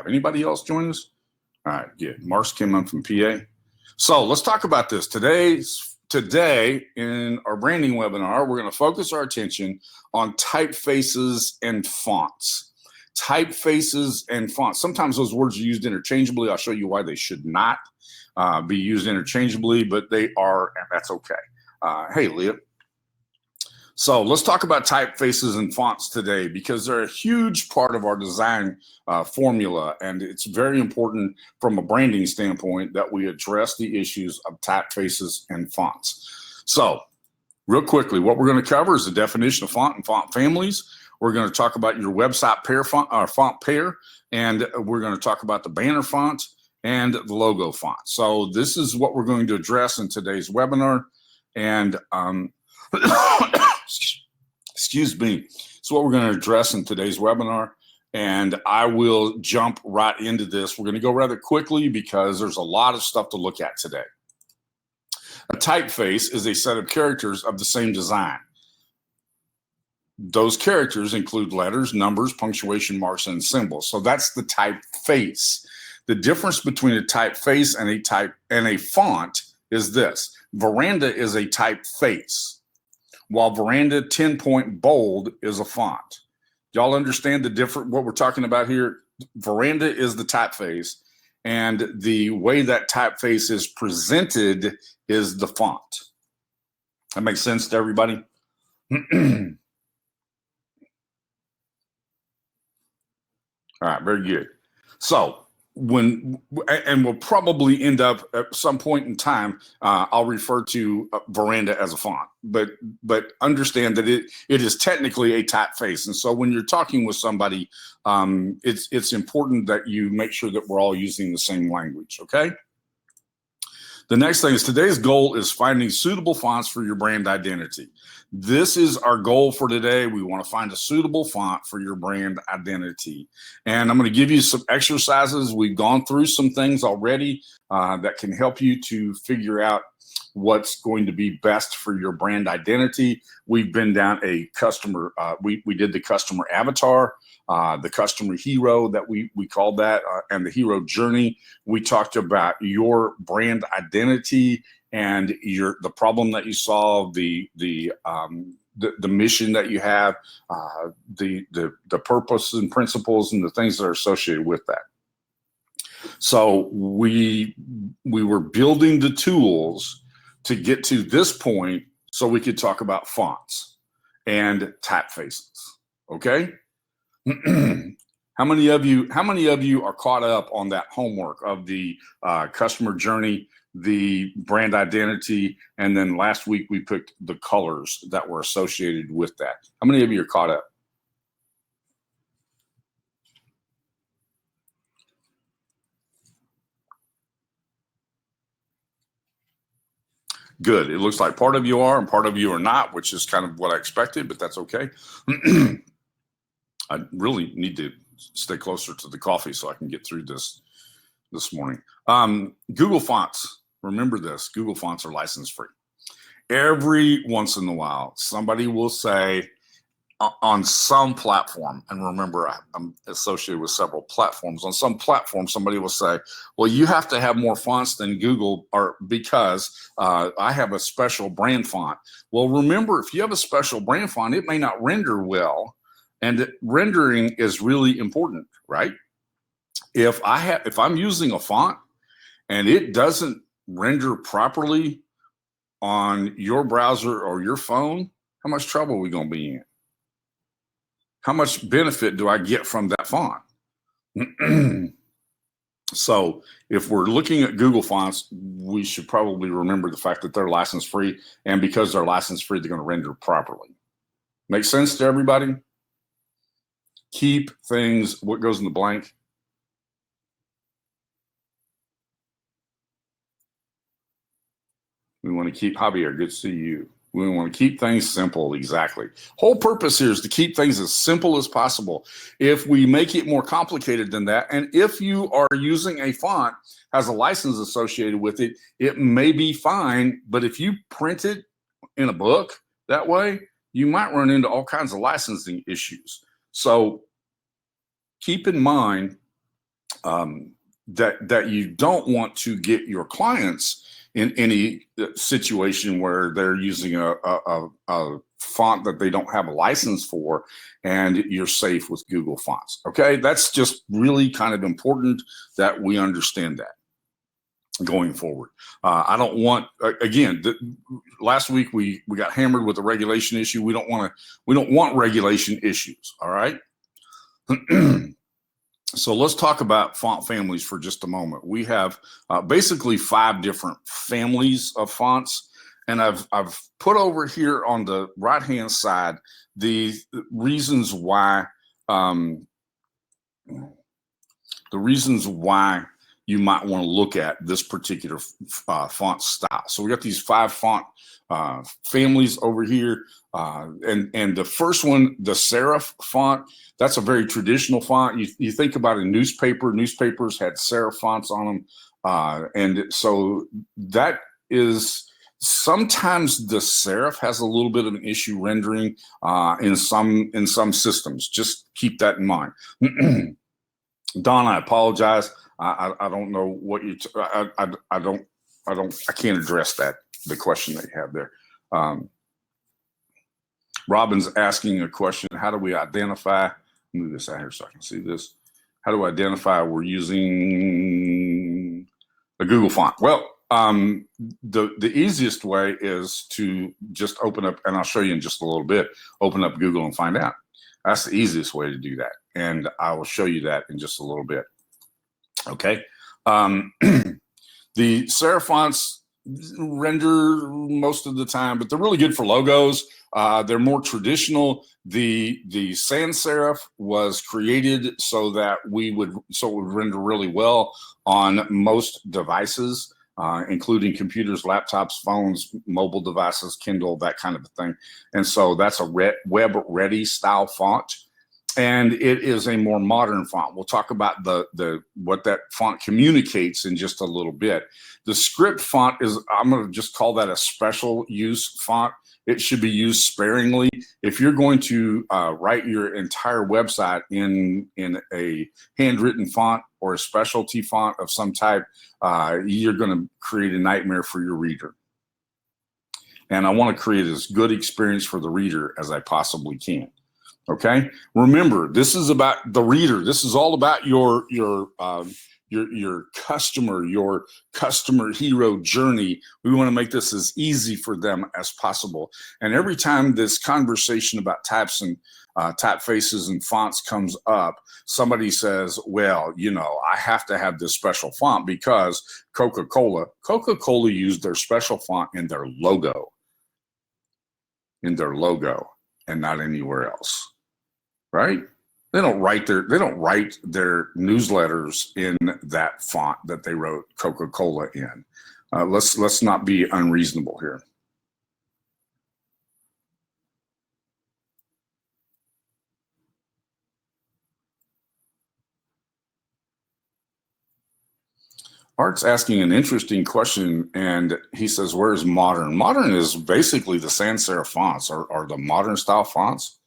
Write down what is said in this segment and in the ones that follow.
have anybody else join us? All right, good. Mark's came in from PA. So let's talk about this. Today in our branding webinar, we're going to focus our attention on typefaces and fonts. Typefaces and fonts. Sometimes those words are used interchangeably. I'll show you why they should not be used interchangeably, but they are, and that's okay. Hey, Leah. So let's talk about typefaces and fonts today because they're a huge part of our design formula, and it's very important from a branding standpoint that we address the issues of typefaces and fonts. So real quickly, what we're going to cover is the definition of font and font families. We're going to talk about your website pair font pair, and we're going to talk about the banner font and the logo font. So this is what we're going to address in today's webinar, and excuse me. So what we're going to address in today's webinar, and I will jump right into this. We're going to go rather quickly because there's a lot of stuff to look at today. A typeface is a set of characters of the same design. Those characters include letters, numbers, punctuation marks, and symbols. So that's the typeface. The difference between a typeface and a font is this. Veranda is a typeface, while Veranda 10-point bold is a font. Y'all understand the difference, what we're talking about here? Veranda is the typeface, and the way that typeface is presented is the font. That makes sense to everybody? All right, very good. So and we'll probably end up at some point in time, I'll refer to Veranda as a font, but understand that it is technically a typeface. And so when you're talking with somebody, it's important that you make sure that we're all using the same language, okay? The next thing is today's goal is finding suitable fonts for your brand identity. This is our goal for today. We want to find a suitable font for your brand identity. And I'm going to give you some exercises. We've gone through some things already that can help you to figure out what's going to be best for your brand identity. We've been down a customer, we did the customer avatar, the customer hero that we called that, and the hero journey. We talked about your brand identity and the problem that you solve, the mission that you have, the purpose and principles and the things that are associated with that. So we were building the tools to get to this point so we could talk about fonts and typefaces. Okay. How many of you are caught up on that homework of the customer journey, the brand identity, and then last week we picked the colors that were associated with that? How many of you are caught up? Good. It looks like part of you are and part of you are not, which is kind of what I expected, but that's okay. I really need to stay closer to the coffee so I can get through this morning. Google Fonts. Remember this, Google Fonts are license free. Every once in a while, somebody will say on some platform, and remember I'm associated with several platforms, on some platform somebody will say, well, you have to have more fonts than Google, or because I have a special brand font. Well, remember, if you have a special brand font, it may not render well, and rendering is really important, right? If I'm using a font and it doesn't render properly on your browser or your phone, how much trouble are we going to be in? How much benefit do I get from that font? So if we're looking at Google Fonts, we should probably remember the fact that they're license free, and because they're license free, they're going to render properly. Make sense to everybody? Keep things, what goes in the blank? We want to keep, Javier, good to see you. We want to keep things simple, exactly. Whole purpose here is to keep things as simple as possible. If we make it more complicated than that, and if you are using a font, has a license associated with it, it may be fine, but if you print it in a book that way, you might run into all kinds of licensing issues. So keep in mind that you don't want to get your clients in any situation where they're using a font that they don't have a license for, and you're safe with Google Fonts. Okay, that's just really kind of important that we understand that going forward. I don't want, again, last week we got hammered with the regulation issue. We don't want regulation issues. All right. So let's talk about font families for just a moment. We have basically 5 different families of fonts, and I've put over here on the right-hand side the reasons why you might want to look at this particular font style. So we got these 5 font families over here, and the first one, the serif font, that's a very traditional font. You think about a newspaper. Newspapers had serif fonts on them, and so that is sometimes the serif has a little bit of an issue rendering in some systems. Just keep that in mind. Don, I apologize. I don't know what you. I can't address that. The question that you have there. Robin's asking a question. How do we identify? Move this out here so I can see this. How do we identify we're using a Google font? Well, the easiest way is to just open up, and I'll show you in just a little bit. Open up Google and find out. That's the easiest way to do that, and I will show you that in just a little bit. Okay. The serif fonts render most of the time, but they're really good for logos. They're more traditional. The sans serif was created so that it would render really well on most devices, including computers, laptops, phones, mobile devices, Kindle, that kind of a thing. And so that's a web ready style font. And it is a more modern font. We'll talk about what that font communicates in just a little bit. The script font is, I'm going to just call that a special use font. It should be used sparingly. If you're going to write your entire website in a handwritten font or a specialty font of some type, you're going to create a nightmare for your reader. And I want to create as good experience for the reader as I possibly can. Okay. Remember, this is about the reader. This is all about your customer, your customer hero journey. We want to make this as easy for them as possible. And every time this conversation about types and typefaces and fonts comes up, somebody says, well, you know, I have to have this special font because Coca-Cola used their special font in their logo, and not anywhere else. Right? They don't write their newsletters in that font that they wrote Coca-Cola in. Let's not be unreasonable here. Art's asking an interesting question, and he says, "Where's modern?" Modern is basically the sans serif fonts, or the modern style fonts.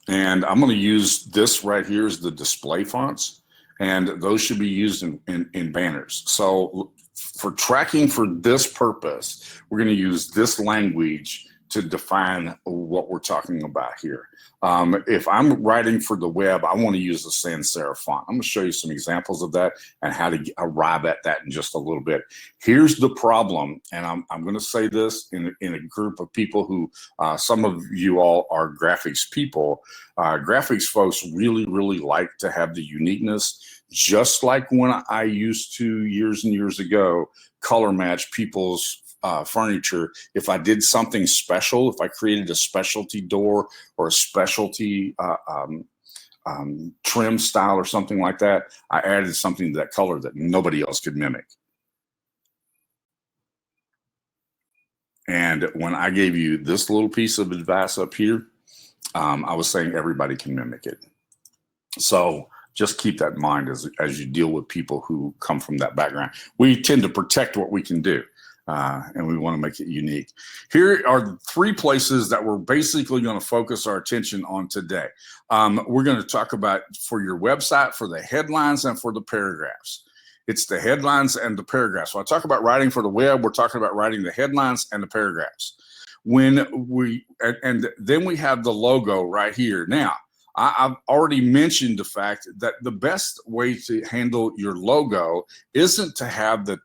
And I'm going to use this right here as the display fonts, and those should be used in banners. So for tracking for this purpose, we're going to use this language to define what we're talking about here. If I'm writing for the web, I want to use the sans serif font. I'm going to show you some examples of that and how to arrive at that in just a little bit. Here's the problem, and I'm going to say this in a group of people who, some of you all are graphics people. Graphics folks really, really like to have the uniqueness, just like when I used to years and years ago color match people's furniture. If I did something special, if I created a specialty door or a specialty trim style or something like that, I added something to that color that nobody else could mimic. And when I gave you this little piece of advice up here, I was saying everybody can mimic it. So just keep that in mind as you deal with people who come from that background. We tend to protect what we can do. and we want to make it unique. Here are the 3 places that we're basically going to focus our attention on today. We're going to talk about for your website, for the headlines and for the paragraphs. It's the headlines and the paragraphs. When I talk about writing for the web, we're talking about writing the headlines and the paragraphs. And then we have the logo right here. Now, I've already mentioned the fact that the best way to handle your logo isn't to have the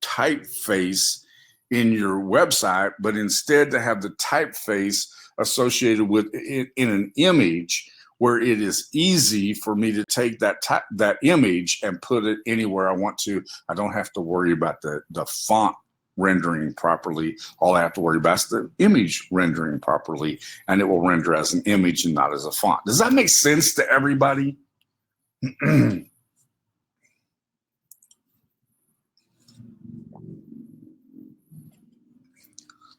typeface in your website, but instead to have the typeface associated with it in an image where it is easy for me to take that image and put it anywhere I want to. I don't have to worry about the font rendering properly. All I have to worry about is the image rendering properly, and it will render as an image and not as a font. Does that make sense to everybody?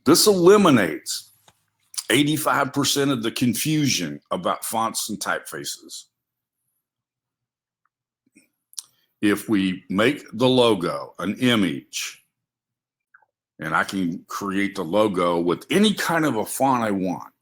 This eliminates 85% of the confusion about fonts and typefaces. If we make the logo an image, and I can create the logo with any kind of a font I want,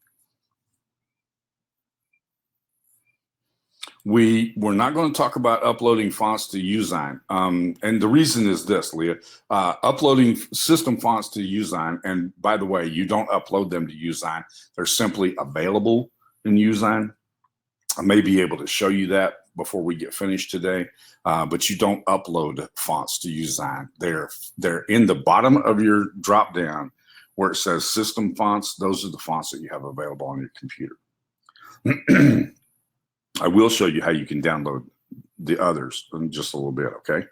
we're not going to talk about uploading fonts to Usign. And the reason is this, Leah, uploading system fonts to Usign, and by the way, you don't upload them to Usign. They're simply available in Usign. I may be able to show you that before we get finished today, but you don't upload fonts to Usign. They're in the bottom of your drop down where it says system fonts. Those are the fonts that you have available on your computer. I will show you how you can download the others in just a little bit, okay?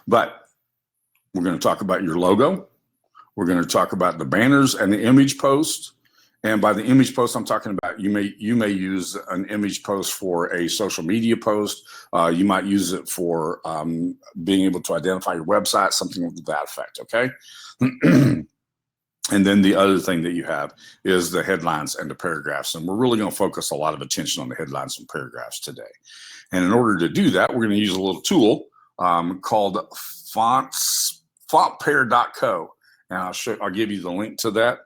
But we're going to talk about your logo. We're going to talk about the banners and the image post. And by the image post, I'm talking about you may use an image post for a social media post. You might use it for being able to identify your website, something to that effect, okay? And then the other thing that you have is the headlines and the paragraphs. And we're really going to focus a lot of attention on the headlines and paragraphs today. And in order to do that, we're going to use a little tool called fontpair.co. And I'll give you the link to that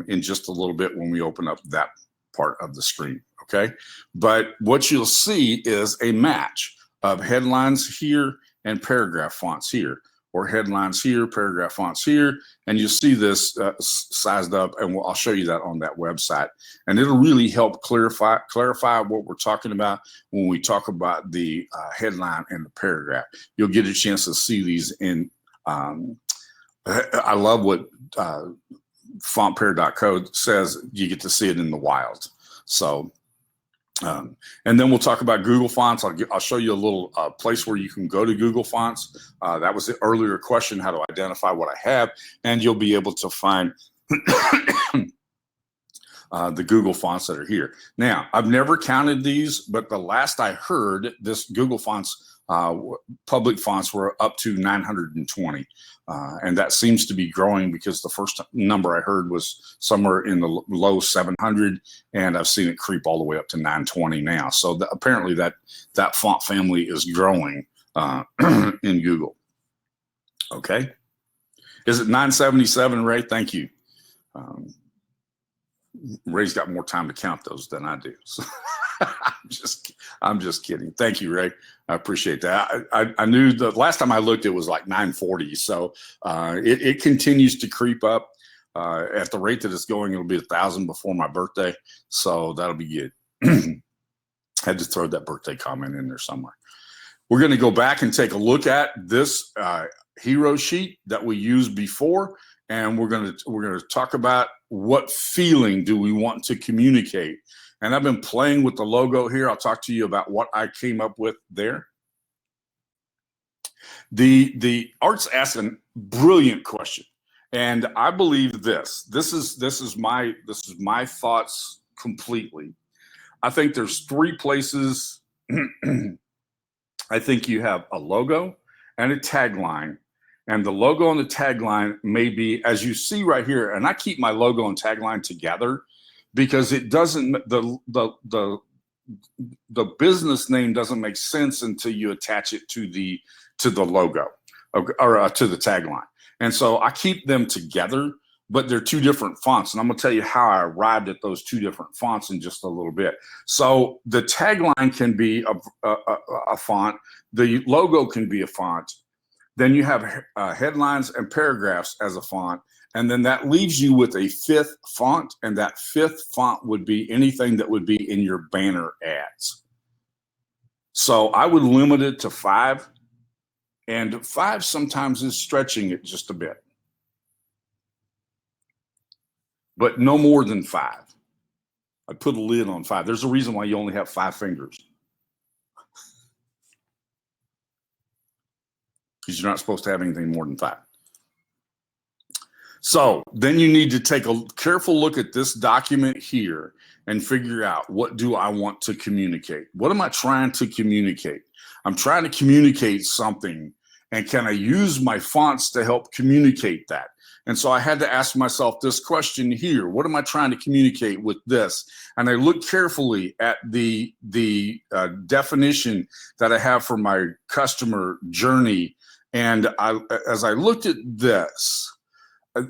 in just a little bit when we open up that part of the screen, okay? But what you'll see is a match of headlines here and paragraph fonts here, or headlines here, paragraph fonts here, and you'll see this sized up, and I'll show you that on that website. And it'll really help clarify what we're talking about when we talk about the headline and the paragraph. You'll get a chance to see these in, I love what fontpair.co says, you get to see it in the wild. So, and then we'll talk about Google Fonts. I'll show you a little place where you can go to Google Fonts. That was the earlier question, how to identify what I have, and you'll be able to find the Google Fonts that are here. Now, I've never counted these, but the last I heard, this Google Fonts public fonts were up to 920. And that seems to be growing because the first number I heard was somewhere in the low 700, and I've seen it creep all the way up to 920 now. So apparently that font family is growing in Google. Okay. Is it 977, Ray? Thank you. Ray's got more time to count those than I do. So I'm just kidding. Thank you, Ray. I appreciate that. I knew the last time I looked, it was like 940. So it continues to creep up. At the rate that it's going, it'll be 1,000 before my birthday. So that'll be good. Had to throw that birthday comment in there somewhere. We're going to go back and take a look at this hero sheet that we used before, and we're going to talk about what feeling do we want to communicate. And I've been playing with the logo here. I'll talk to you about what I came up with there. The Arts asked a brilliant question, and I believe this. This is my thoughts completely. I think there's 3 places. I think you have a logo and a tagline, and the logo and the tagline may be, as you see right here, and I keep my logo and tagline together because it doesn't, the the business name doesn't make sense until you attach it to the logo, or to the tagline. And so I keep them together, but they're two different fonts. And I'm going to tell you how I arrived at those two different fonts in just a little bit. So the tagline can be a font. The logo can be a font. Then you have headlines and paragraphs as a font. And then that leaves you with a fifth font. And that fifth font would be anything that would be in your banner ads. So I would limit it to 5. And 5 sometimes is stretching it just a bit, but no more than 5. I put a lid on 5. There's a reason why you only have 5 fingers, because you're not supposed to have anything more than 5. So then you need to take a careful look at this document here and figure out, what do I want to communicate? What am I trying to communicate? I'm trying to communicate something, and can I use my fonts to help communicate that? And so I had to ask myself this question here: what am I trying to communicate with this? And I looked carefully at the definition that I have for my customer journey. And as I looked at this,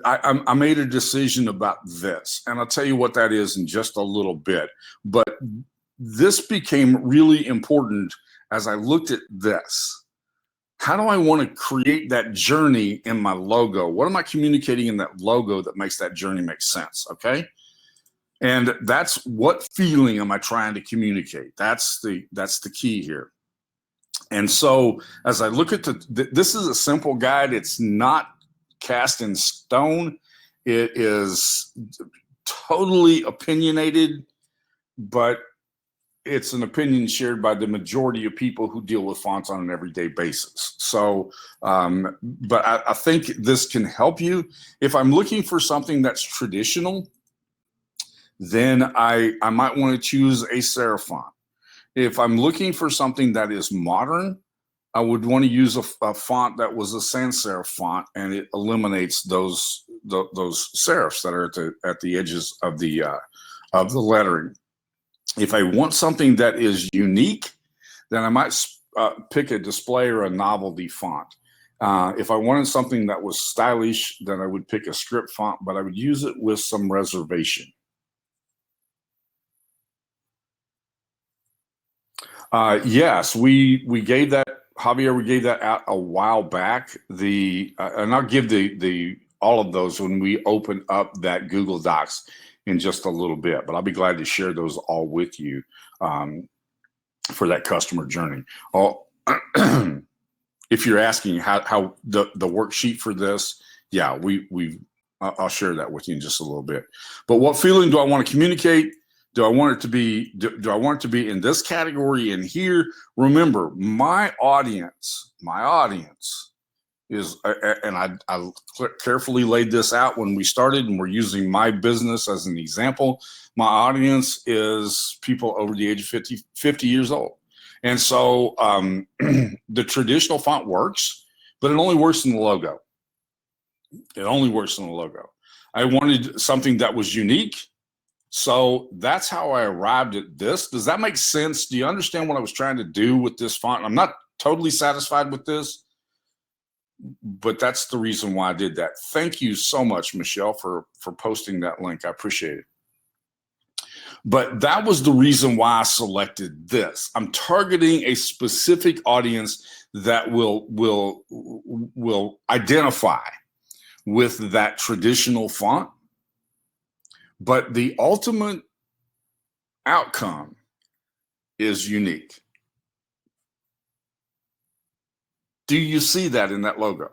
I made a decision about this. And I'll tell you what that is in just a little bit. But this became really important as I looked at this. How do I want to create that journey in my logo? What am I communicating in that logo that makes that journey make sense? Okay. And that's, what feeling am I trying to communicate? That's the key here. And so as I look at this is a simple guide. It's not cast in stone. It is totally opinionated, but it's an opinion shared by the majority of people who deal with fonts on an everyday basis. So, but I think this can help you. If I'm looking for something that's traditional, then I might want to choose a serif font. If I'm looking for something that is modern, I would want to use a font that was a sans serif font, and it eliminates those serifs that are at the edges of the lettering. If I want something that is unique, then I might pick a display or a novelty font. If I wanted something that was stylish, then I would pick a script font, but I would use it with some reservation. Yes, we gave that, Javier, we gave that out a while back. And I'll give all of those when we open up that Google Docs in just a little bit, but I'll be glad to share those all with you for that customer journey. If you're asking how the worksheet for this, yeah, I'll share that with you in just a little bit. But what feeling do I want to communicate? Do I want it to be, do I want it to be in this category in here? Remember, my audience is, and I carefully laid this out when we started, and we're using my business as an example. My audience is people over the age of 50 years old. And so the traditional font works, but it only works in the logo. It only works in the logo. I wanted something that was unique. So that's how I arrived at this. Does that make sense? Do you understand what I was trying to do with this font? I'm not totally satisfied with this, but that's the reason why I did that. Thank you so much, Michelle, for posting that link. I appreciate it. But that was the reason why I selected this. I'm targeting a specific audience that will identify with that traditional font. But the ultimate outcome is unique. Do you see that in that logo?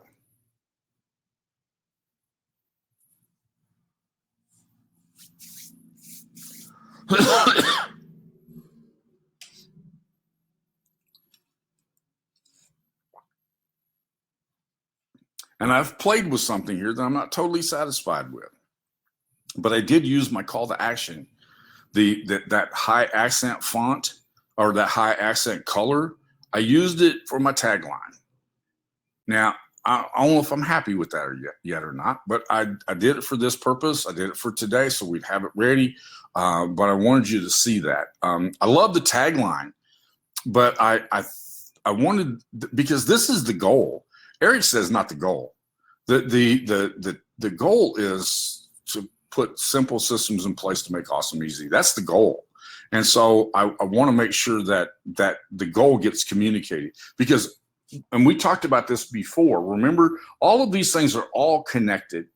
And I've played with something here that I'm not totally satisfied with. But I did use my call to action, that high accent font or that high accent color. I used it for my tagline. Now, I don't know if I'm happy with that yet or not, but I did it for this purpose. I did it for today, so we'd have it ready. But I wanted you to see that. I love the tagline, but I wanted, because this is the goal. Eric says not the goal. The goal is to put simple systems in place to make awesome easy. That's the goal. And so I want to make sure that the goal gets communicated, because, and we talked about this before, remember, all of these things are all connected.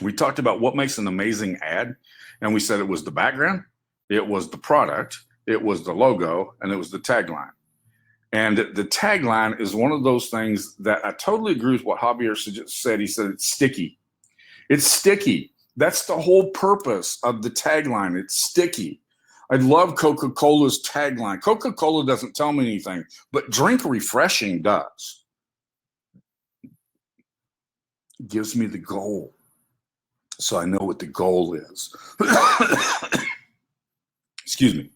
We talked about what makes an amazing ad, and we said it was the background, it was the product, it was the logo, and it was the tagline. And the tagline is one of those things that I totally agree with what Javier said. He said it's sticky. It's sticky. That's the whole purpose of the tagline. It's sticky. I love Coca-Cola's tagline. Coca-Cola doesn't tell me anything, but drink refreshing does. It gives me the goal, so I know what the goal is. Excuse me.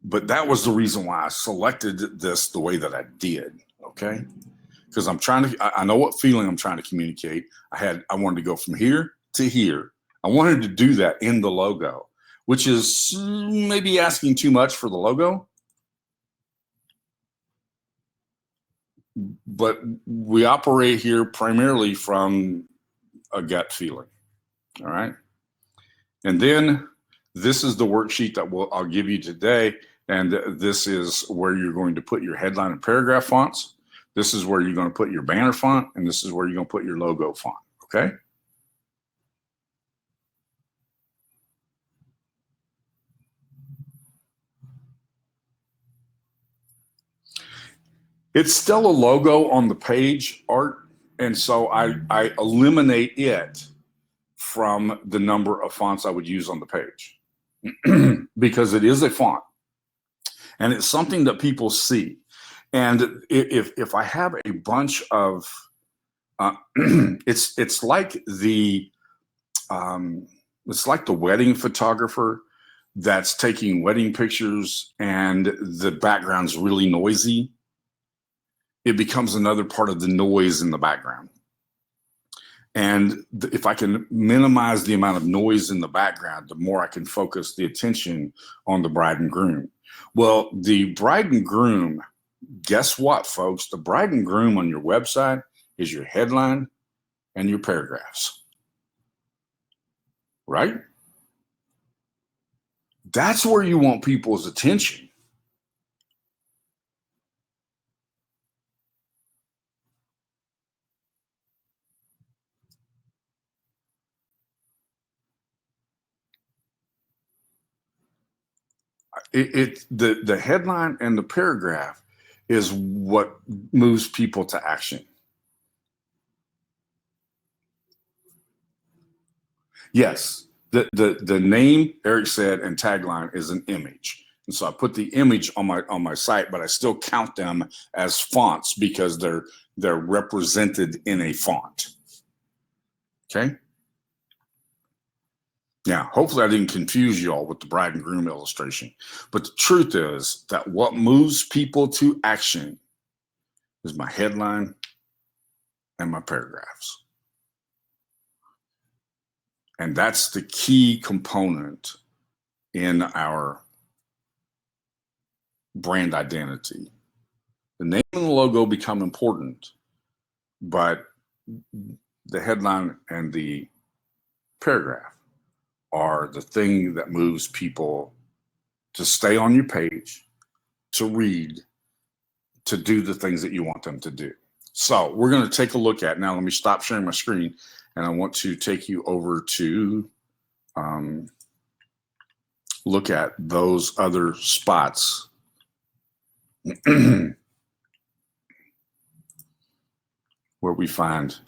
But that was the reason why I selected this the way that I did, okay? Because I know what feeling I'm trying to communicate. I wanted to go from here to here. I wanted to do that in the logo, which is maybe asking too much for the logo. But we operate here primarily from a gut feeling, all right? And then this is the worksheet that I'll give you today. And this is where you're going to put your headline and paragraph fonts. This is where you're going to put your banner font, and this is where you're going to put your logo font, okay? It's still a logo on the page, Art, and so I eliminate it from the number of fonts I would use on the page because it is a font. And it's something that people see. And if I have a bunch of, it's like the wedding photographer that's taking wedding pictures and the background's really noisy. It becomes another part of the noise in the background. And if I can minimize the amount of noise in the background, the more I can focus the attention on the bride and groom. Well, the bride and groom, guess what, folks? The bride and groom on your website is your headline and your paragraphs, right? That's where you want people's attention. The headline and the paragraph is what moves people to action. Yes, the name, Eric said, and tagline is an image. And so I put the image on my site, but I still count them as fonts because they're represented in a font. Okay. Now, hopefully I didn't confuse you all with the bride and groom illustration, but the truth is that what moves people to action is my headline and my paragraphs. And that's the key component in our brand identity. The name and the logo become important, but the headline and the paragraph are the thing that moves people to stay on your page, to read, to do the things that you want them to do. So we're going to take a look at, now let me stop sharing my screen, and I want to take you over to look at those other spots. Where we find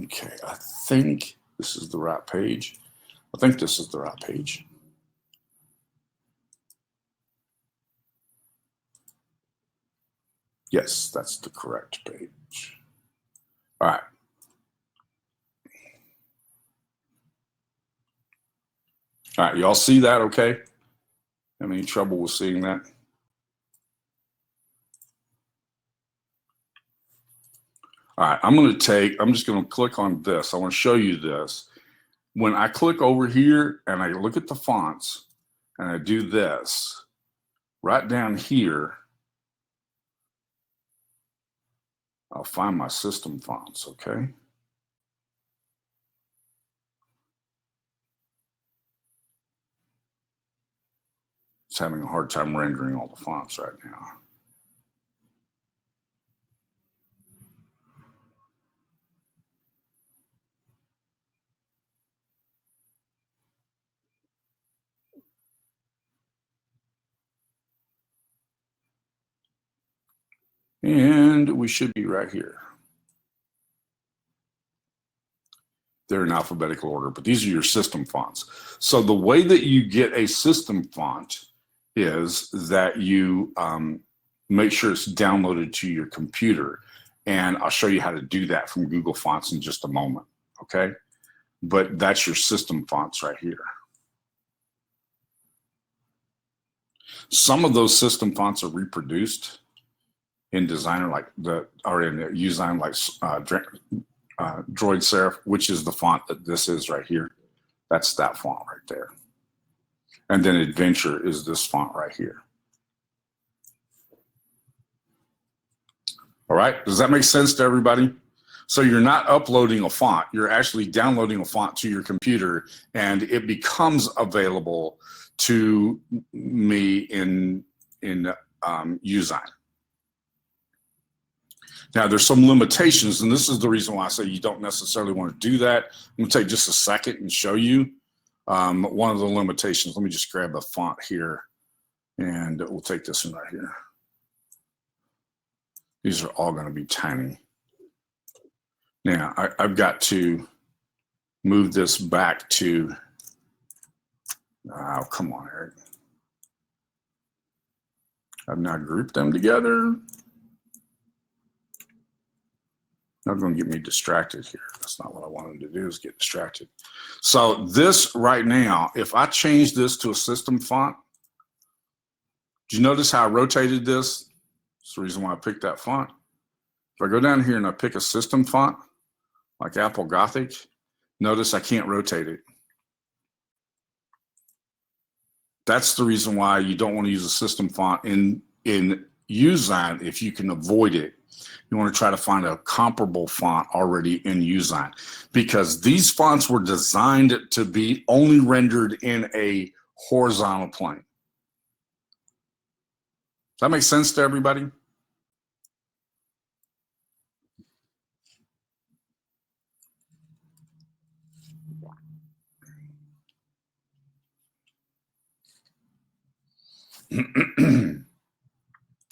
okay, I think this is the right page. I think this is the right page. Yes, that's the correct page. All right. All right, y'all see that okay? Have any trouble with seeing that? All right, I'm just going to click on this. I want to show you this. When I click over here and I look at the fonts and I do this, right down here, I'll find my system fonts, okay? It's having a hard time rendering all the fonts right now. And we should be right here. They're in alphabetical order, but these are your system fonts. So the way that you get a system font is that you make sure it's downloaded to your computer. And I'll show you how to do that from Google Fonts in just a moment, okay? But that's your system fonts right here. Some of those system fonts are reproduced in Designer, or in Usign, like Droid Serif, which is the font that this is right here. That's that font right there. And then Adventure is this font right here. All right, does that make sense to everybody? So you're not uploading a font, you're actually downloading a font to your computer, and it becomes available to me in Usign. Now, there's some limitations, and this is the reason why I say you don't necessarily want to do that. I'm going to take just a second and show you one of the limitations. Let me just grab a font here, and we'll take this one right here. These are all going to be tiny. Now, I've got to move this back to, oh, come on, Eric. I've now grouped them together. Not going to get me distracted here. That's not what I wanted to do, is get distracted. So this right now, if I change this to a system font, do you notice how I rotated this? That's the reason why I picked that font. If I go down here and I pick a system font, like Apple Gothic, notice I can't rotate it. That's the reason why you don't want to use a system font in Usign if you can avoid it. You want to try to find a comparable font already in Usign, because these fonts were designed to be only rendered in a horizontal plane. Does that make sense to everybody?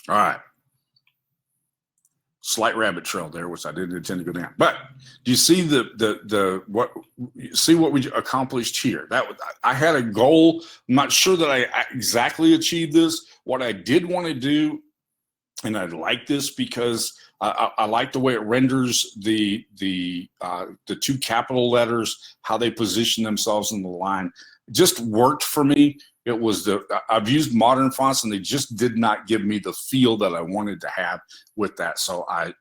All right. Slight rabbit trail there, which I didn't intend to go down. But do you see what we accomplished here? I had a goal. I'm not sure that I exactly achieved this. What I did want to do, and I like this because I like the way it renders the two capital letters, how they position themselves in the line. It just worked for me. It was I've used modern fonts and they just did not give me the feel that I wanted to have with that. So I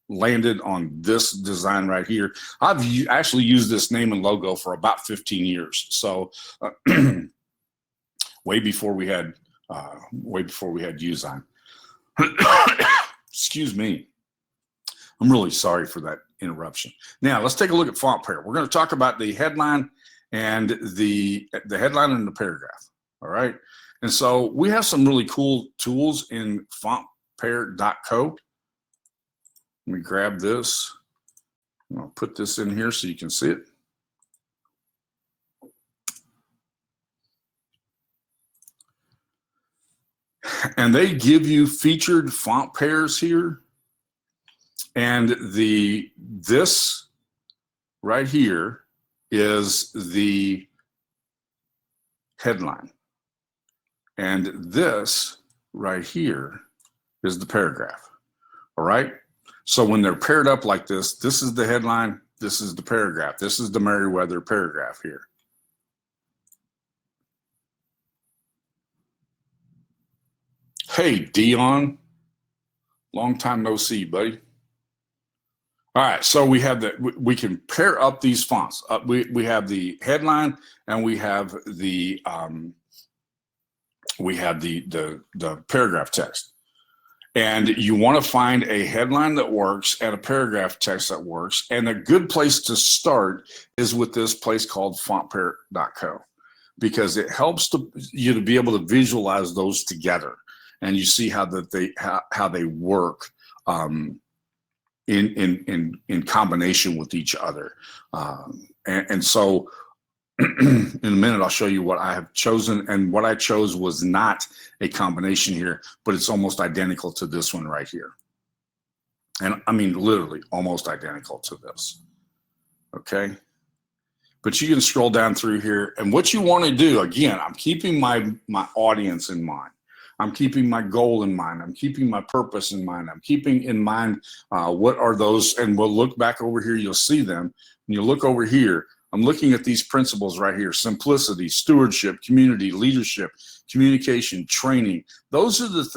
landed on this design right here. I've actually used this name and logo for about 15 years. So way before we had Usign. Excuse me. I'm really sorry for that interruption. Now let's take a look at font pair. We're going to talk about the headline and the headline and the paragraph. All right. And so we have some really cool tools in fontpair.co. Let me grab this. I'll put this in here so you can see it. And they give you featured font pairs here. And this right here is the headline. And this right here is the paragraph. All right. So when they're paired up like this, this is the headline, this is the paragraph. This is the Merriweather paragraph here. Hey, Dion. Long time no see, buddy. All right, so we have we can pair up these fonts. We have the headline and we have the paragraph text. And you want to find a headline that works and a paragraph text that works. And a good place to start is with this place called fontpair.co, because it helps you to be able to visualize those together, and you see how they work in combination with each other. And so in a minute, I'll show you what I have chosen, and what I chose was not a combination here, but it's almost identical to this one right here. And I mean, literally almost identical to this. Okay. But you can scroll down through here, and what you want to do, again, I'm keeping my audience in mind. I'm keeping my goal in mind. I'm keeping my purpose in mind. I'm keeping in mind what are those, and we'll look back over here, you'll see them. When you look over here, I'm looking at these principles right here: simplicity, stewardship, community, leadership, communication, training. Those are the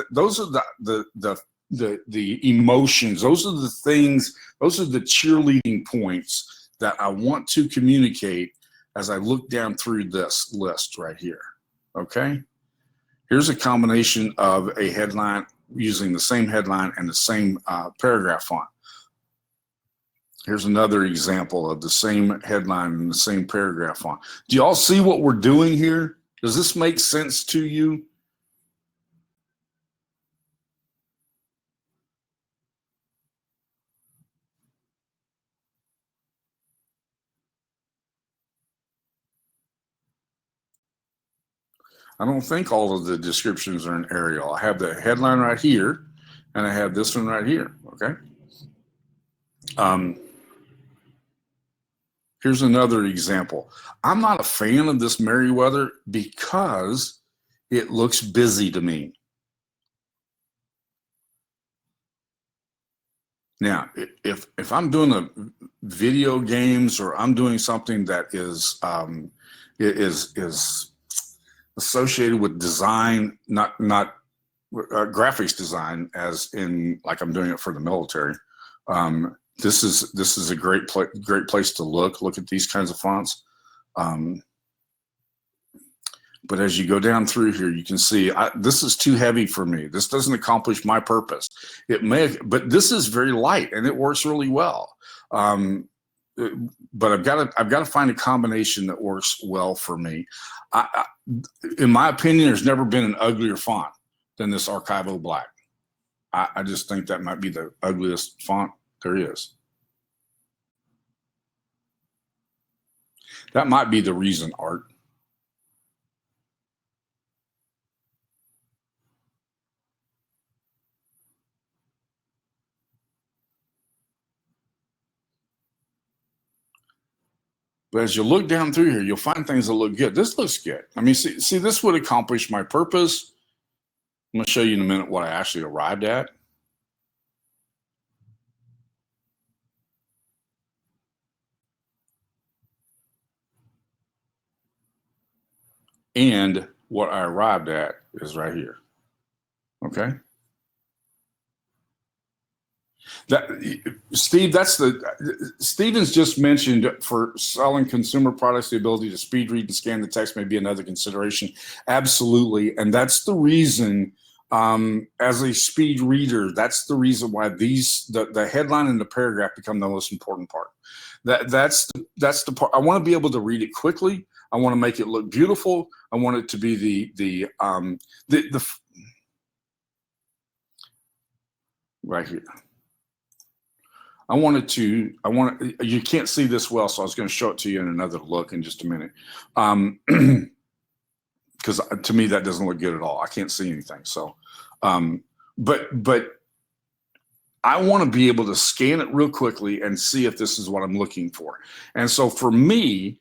emotions. Those are the things, those are the cheerleading points that I want to communicate as I look down through this list right here. Okay? Here's a combination of a headline using the same headline and the same paragraph font. Here's another example of the same headline and the same paragraph font. Do you all see what we're doing here? Does this make sense to you? I don't think all of the descriptions are in Arial. I have the headline right here, and I have this one right here, okay? Here's another example. I'm not a fan of this Merriweather because it looks busy to me. Now, if I'm doing a video games, or I'm doing something that is associated with design, not graphics design, as in like I'm doing it for the military, this is a great place to look at these kinds of fonts. But as you go down through here, you can see this is too heavy for me. This doesn't accomplish my purpose. It may, but this is very light and it works really well. But I've got to find a combination that works well for me. In my opinion, there's never been an uglier font than this Archivo Black. I just think that might be the ugliest font there is. That might be the reason, Art. But as you look down through here, you'll find things that look good. This looks good. I mean, see, this would accomplish my purpose. I'm going to show you in a minute what I actually arrived at. And what I arrived at is right here. Okay. Steve, Stevens just mentioned, for selling consumer products, the ability to speed read and scan the text may be another consideration. Absolutely. And that's the reason, as a speed reader, that's the reason why the headline and the paragraph become the most important part. That's the part. I want to be able to read it quickly. I want to make it look beautiful. I want it to be right here. You can't see this well, so I was going to show it to you in another look in just a minute. Because to me, that doesn't look good at all. I can't see anything. So, but I want to be able to scan it real quickly and see if this is what I'm looking for. And so for me,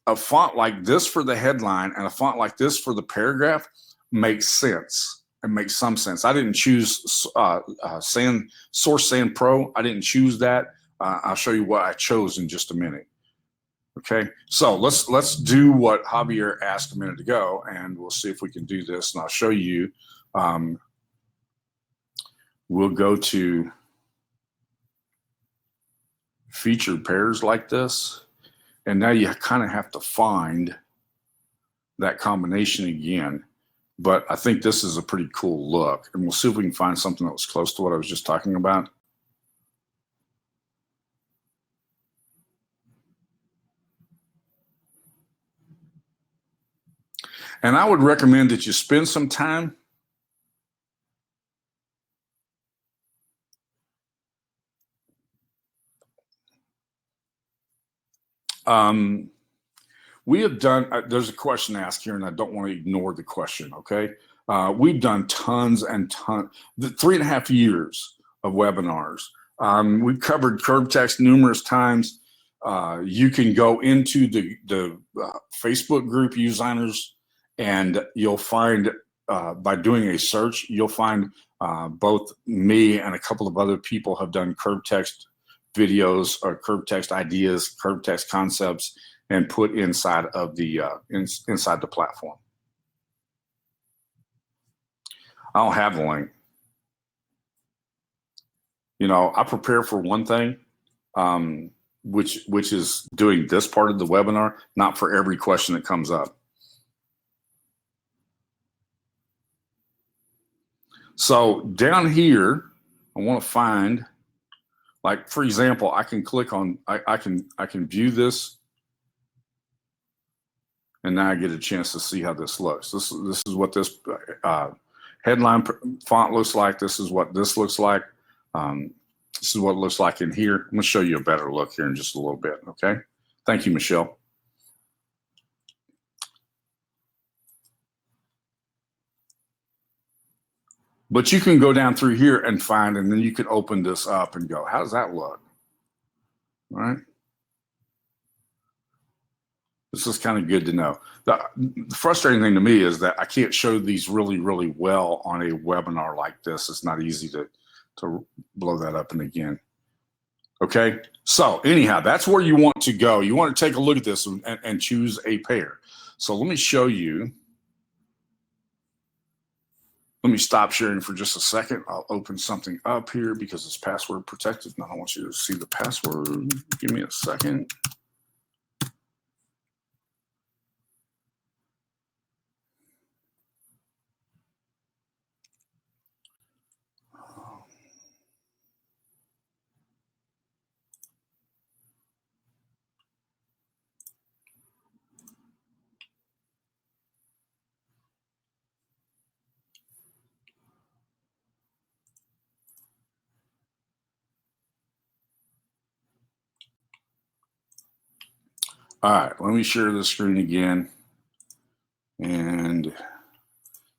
a font like this for the headline and a font like this for the paragraph makes sense. It makes some sense. I didn't choose Source Sans Pro. I didn't choose that. I'll show you what I chose in just a minute. Okay, so let's do what Javier asked a minute ago, and we'll see if we can do this. And I'll show you we'll go to featured pairs like this. And now you kind of have to find that combination again. But I think this is a pretty cool look. And we'll see if we can find something that was close to what I was just talking about. And I would recommend that you spend some time we have done, there's a question asked here and I don't want to ignore the question, okay? We've done tons and tons, 3.5 years of webinars. We've covered curved text numerous times. You can go into the Facebook group USigners and you'll find, by doing a search, you'll find both me and a couple of other people have done curved text videos or curved text ideas, curved text concepts, and put inside of the inside the platform. I don't have the link. You know, I prepare for one thing, which is doing this part of the webinar, not for every question that comes up. So down here, I want to find, like for example, I can click on, I can view this. And now I get a chance to see how this looks. This is what this headline font looks like. This is what this looks like. This is what it looks like in here. I'm gonna show you a better look here in just a little bit, okay? Thank you, Michelle. But you can go down through here and find, and then you can open this up and go, how does that look? All right. This is kind of good to know. The frustrating thing to me is that I can't show these really, really well on a webinar like this. It's not easy to blow that up and again. Okay, so anyhow, that's where you want to go. You want to take a look at this and choose a pair. So let me show you. Let me stop sharing for just a second. I'll open something up here because it's password protected and I don't want you to see the password. Give me a second. All right, let me share the screen again and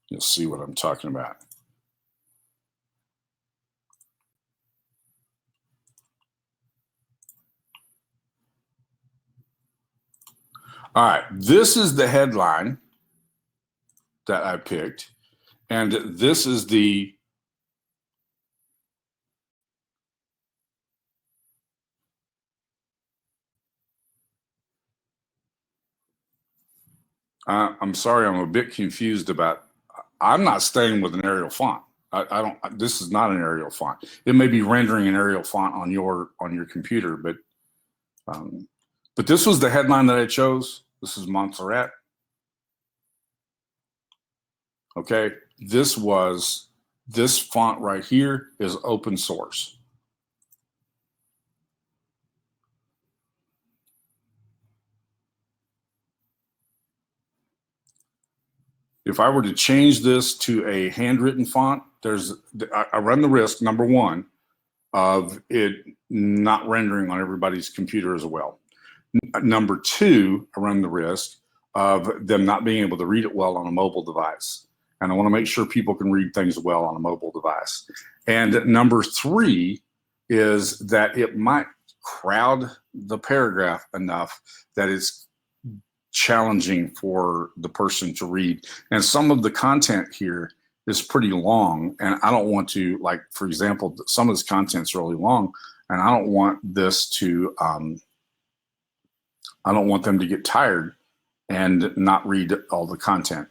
you'll see what I'm talking about. All right, this is the headline that I picked, and this is the I'm sorry, I'm a bit confused about, I'm not staying with an Arial font. I don't, this is not an Arial font. It may be rendering an Arial font on your computer, but this was the headline that I chose. This is Montserrat. Okay, this font right here is open source. If I were to change this to a handwritten font, I run the risk, number one, of it not rendering on everybody's computer as well. Number two, I run the risk of them not being able to read it well on a mobile device. And I want to make sure people can read things well on a mobile device. And number three is that it might crowd the paragraph enough that it's challenging for the person to read. And some of the content here is pretty long, and I don't want to, like, for example, some of this content's really long, and I don't want this to, I don't want them to get tired and not read all the content.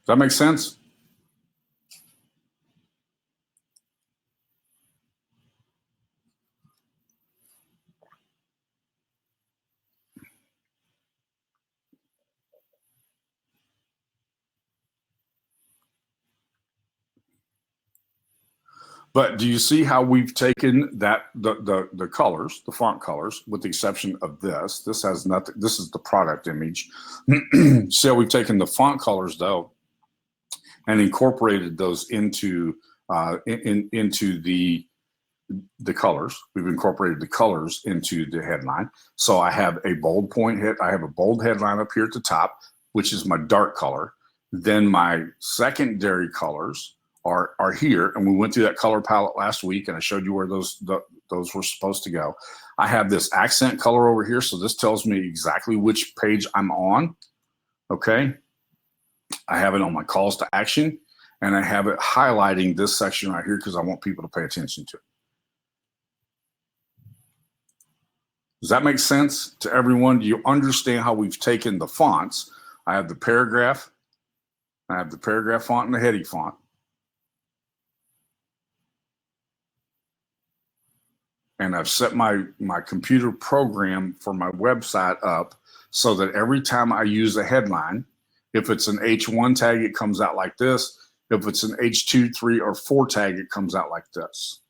that make sense? But do you see how we've taken that the colors, the font colors, with the exception of this? This has nothing. This is the product image. So we've taken the font colors though and incorporated those into into the colors. We've incorporated the colors into the headline. So I have a bold point head. I have a bold headline up here at the top, which is my dark color. Then my secondary colors are here, and we went through that color palette last week, and I showed you where those were supposed to go. I have this accent color over here, so this tells me exactly which page I'm on. Okay, I have it on my calls to action, and I have it highlighting this section right here because I want people to pay attention to it. Does that make sense to everyone? Do you understand how we've taken the fonts? I have the paragraph, I have the paragraph font and the heading font. And I've set my computer program for my website up so that every time I use a headline, if it's an H1 tag, it comes out like this. If it's an H2, 3, or 4 tag, it comes out like this.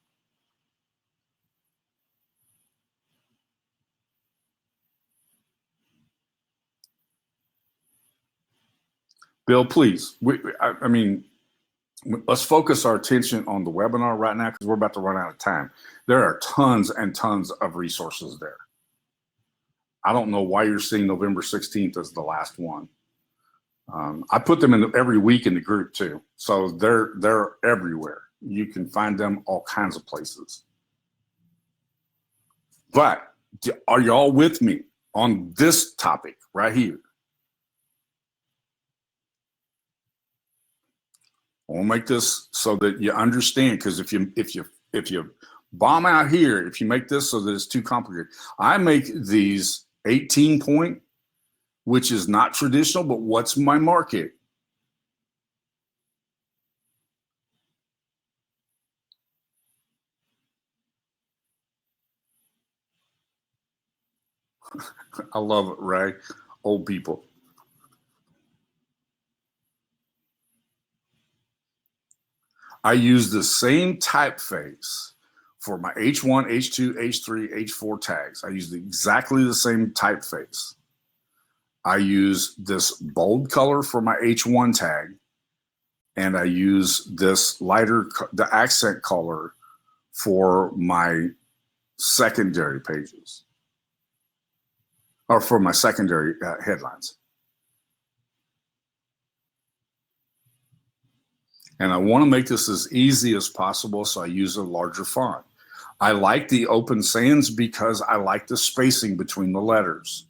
Bill, please. I mean, let's focus our attention on the webinar right now because we're about to run out of time. There are tons and tons of resources there. I don't know why you're seeing November 16th as the last one. I put them in every week in the group too. So they're everywhere. You can find them all kinds of places. But are y'all with me on this topic right here? I want to make this so that you understand, because if you bomb out here, if you make this so that it's too complicated, I make these 18 point, which is not traditional, but what's my market? I love it, Ray. Old people. I use the same typeface for my H1, H2, H3, H4 tags. I use exactly the same typeface. I use this bold color for my H1 tag, and I use this lighter, the accent color for my secondary pages, or for my secondary headlines. And I want to make this as easy as possible, so I use a larger font. I like the open sans because I like the spacing between the letters.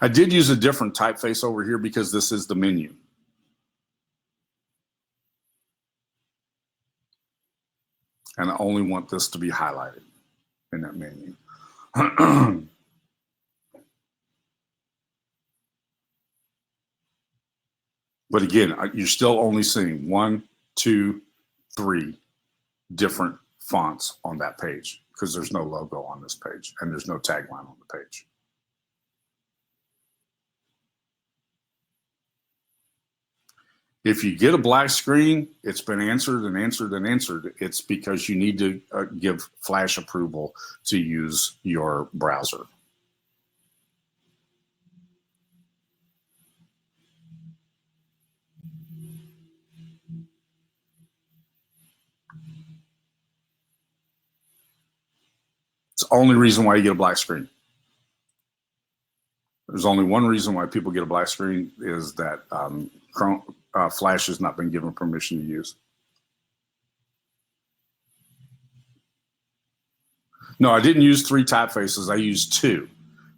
I did use a different typeface over here because this is the menu. And I only want this to be highlighted in that menu. But again, you're still only seeing 1, 2, 3 different fonts on that page because there's no logo on this page and there's no tagline on the page. If you get a black screen, it's been answered and answered and answered. It's because you need to give Flash approval to use your browser. It's the only reason why you get a black screen. There's only one reason why people get a black screen is that Flash has not been given permission to use. No, I didn't use 3 typefaces. I used 2.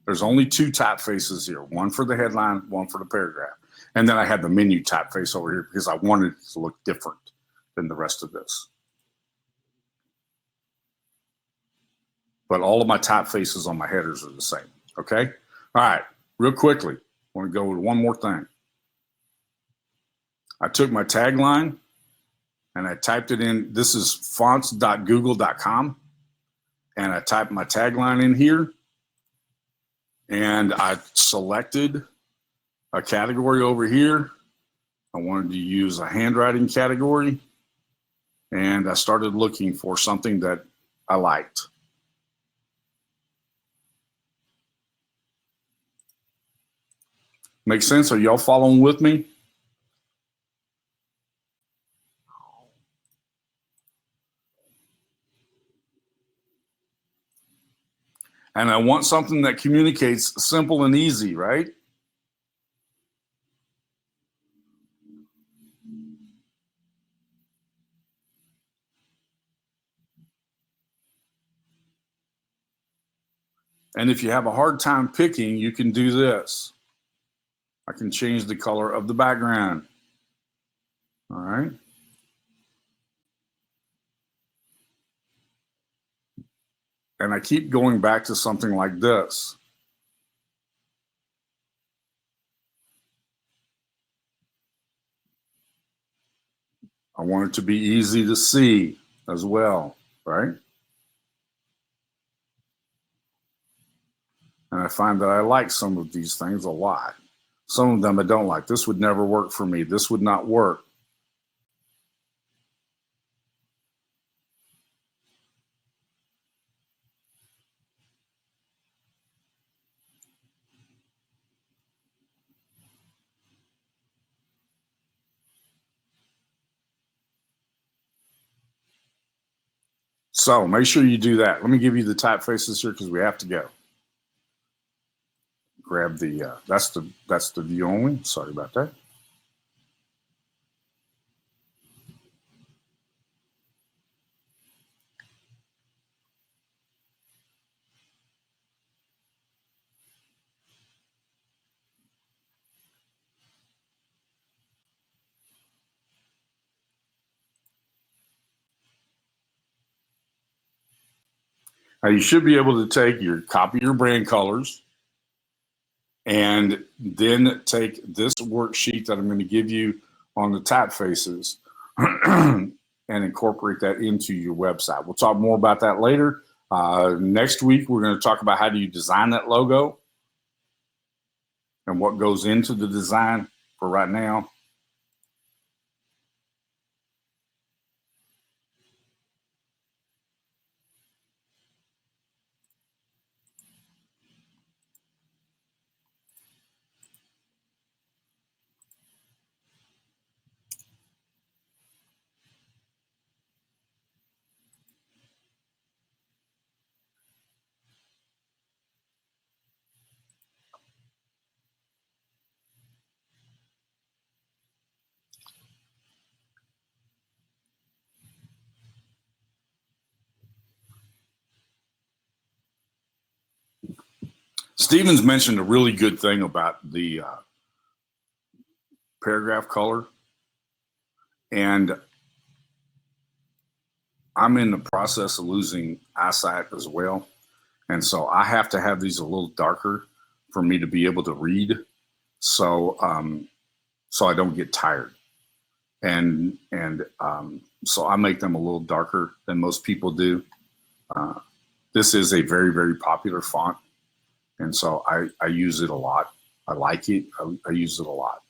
There's only 2 typefaces here, one for the headline, one for the paragraph. And then I had the menu typeface over here because I wanted it to look different than the rest of this. But all of my typefaces on my headers are the same, okay? All right, real quickly, I want to go with one more thing. I took my tagline and I typed it in. This is fonts.google.com. And I typed my tagline in here. And I selected a category over here. I wanted to use a handwriting category. And I started looking for something that I liked. Make sense? Are y'all following with me? And I want something that communicates simple and easy, right? And if you have a hard time picking, you can do this. I can change the color of the background. All right. And I keep going back to something like this. I want it to be easy to see as well, right? And I find that I like some of these things a lot. Some of them I don't like. This would never work for me. This would not work. So make sure you do that. Let me give you the typefaces here because we have to go. Grab the, that's the view only. Sorry about that. Now you should be able to take copy your brand colors and then take this worksheet that I'm going to give you on the typefaces and incorporate that into your website. We'll talk more about that later. Next week, we're going to talk about how do you design that logo and what goes into the design. For right now, Stevens mentioned a really good thing about the paragraph color. And I'm in the process of losing eyesight as well. And so I have to have these a little darker for me to be able to read. So, so I don't get tired. And so I make them a little darker than most people do. This is a very, very popular font. And so I use it a lot. I like it. I use it a lot.